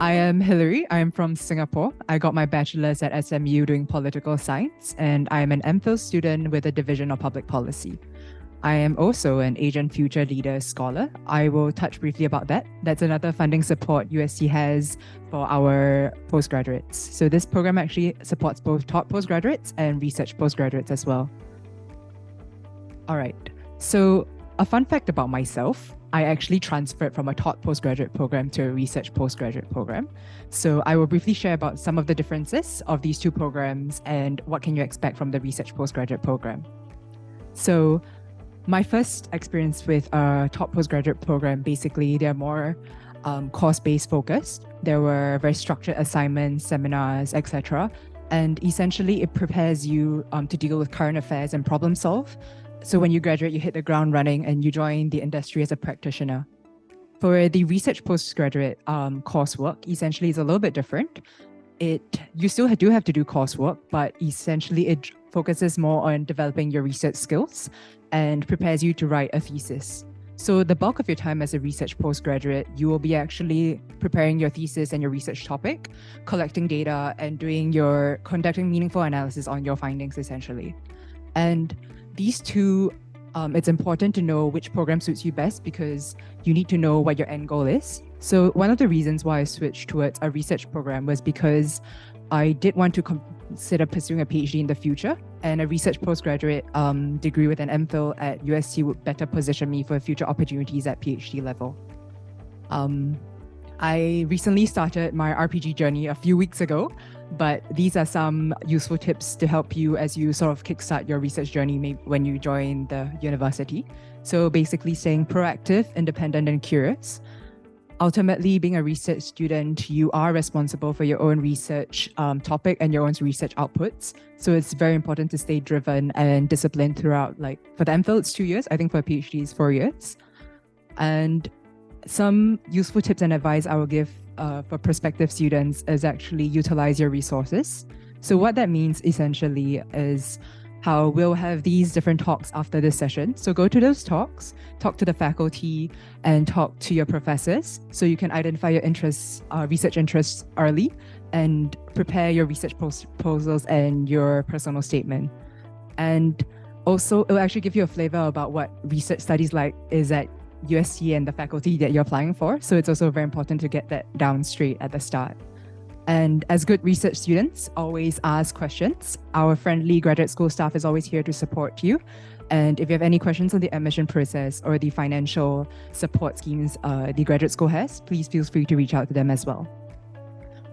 I am Hilary. I am from Singapore. I got my bachelor's at SMU doing political science, and I am an MPhil student with a division of public policy. I am also an Asian Future Leaders Scholar. I will touch briefly about that. That's another funding support USC has for our postgraduates. So this program actually supports both top postgraduates and research postgraduates as well. All right, so a fun fact about myself, I actually transferred from a taught postgraduate program to a research postgraduate program. So I will briefly share about some of the differences of these two programs and what can you expect from the research postgraduate program. So my first experience with a taught postgraduate program, basically they're more course-based focused. There were very structured assignments, seminars, etc. And essentially it prepares you to deal with current affairs and problem solve. So when you graduate, you hit the ground running and you join the industry as a practitioner. For the research postgraduate coursework, essentially is a little bit different. You still do have to do coursework, but essentially it focuses more on developing your research skills and prepares you to write a thesis. So the bulk of your time as a research postgraduate, you will be actually preparing your thesis and your research topic, collecting data and conducting meaningful analysis on your findings essentially. And these two, it's important to know which program suits you best because you need to know what your end goal is. So one of the reasons why I switched towards a research program was because I did want to consider pursuing a PhD in the future, and a research postgraduate degree with an MPhil at USC would better position me for future opportunities at PhD level. I recently started my RPG journey a few weeks ago, but these are some useful tips to help you as you sort of kickstart your research journey when you join the university. So basically staying proactive, independent, and curious. Ultimately, being a research student, you are responsible for your own research topic and your own research outputs. So it's very important to stay driven and disciplined throughout. Like for the MPhil, it's 2 years. I think for a PhD, it's 4 years. And some useful tips and advice I will give for prospective students is actually utilize your resources. So what that means essentially is how we'll have these different talks after this session. So go to those talks, talk to the faculty, and talk to your professors so you can identify your interests, research interests early, and prepare your research proposals and your personal statement. And also, it will actually give you a flavor about what research studies like is at USC and the faculty that you're applying for. So it's also very important to get that down straight at the start. And as good research students, always ask questions. Our friendly graduate school staff is always here to support you. And if you have any questions on the admission process or the financial support schemes the graduate school has, please feel free to reach out to them as well.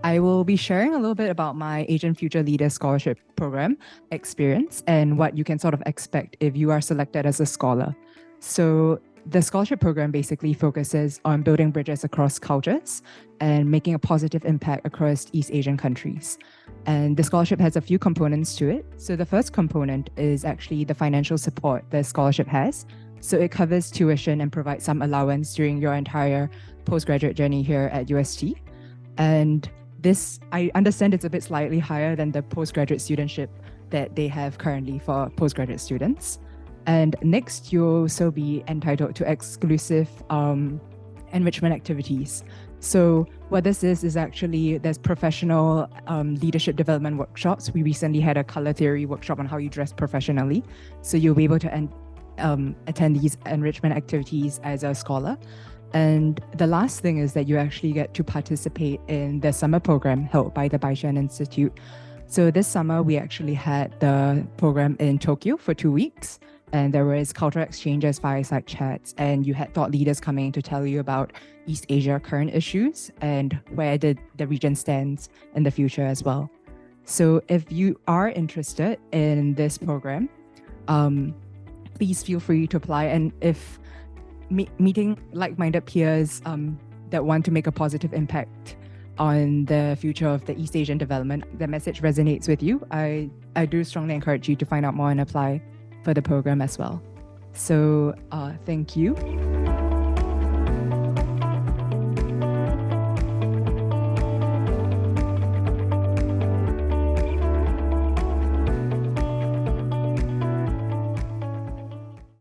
I will be sharing a little bit about my Asian Future Leaders Scholarship Program experience and what you can sort of expect if you are selected as a scholar. So the scholarship program basically focuses on building bridges across cultures and making a positive impact across East Asian countries. And the scholarship has a few components to it. So the first component is actually the financial support the scholarship has. So it covers tuition and provides some allowance during your entire postgraduate journey here at UST. And this, I understand it's a bit slightly higher than the postgraduate studentship that they have currently for postgraduate students. And next, you'll also be entitled to exclusive enrichment activities. So what this is actually there's professional leadership development workshops. We recently had a color theory workshop on how you dress professionally. So you'll be able to attend these enrichment activities as a scholar. And the last thing is that you actually get to participate in the summer program held by the Baishan Institute. So this summer, we actually had the program in Tokyo for 2 weeks. And there was cultural exchanges, fireside chats, and you had thought leaders coming to tell you about East Asia current issues and where the region stands in the future as well. So if you are interested in this program, please feel free to apply. And if meeting like-minded peers that want to make a positive impact on the future of the East Asian development, the message resonates with you, I do strongly encourage you to find out more and apply for the program as well. So thank you.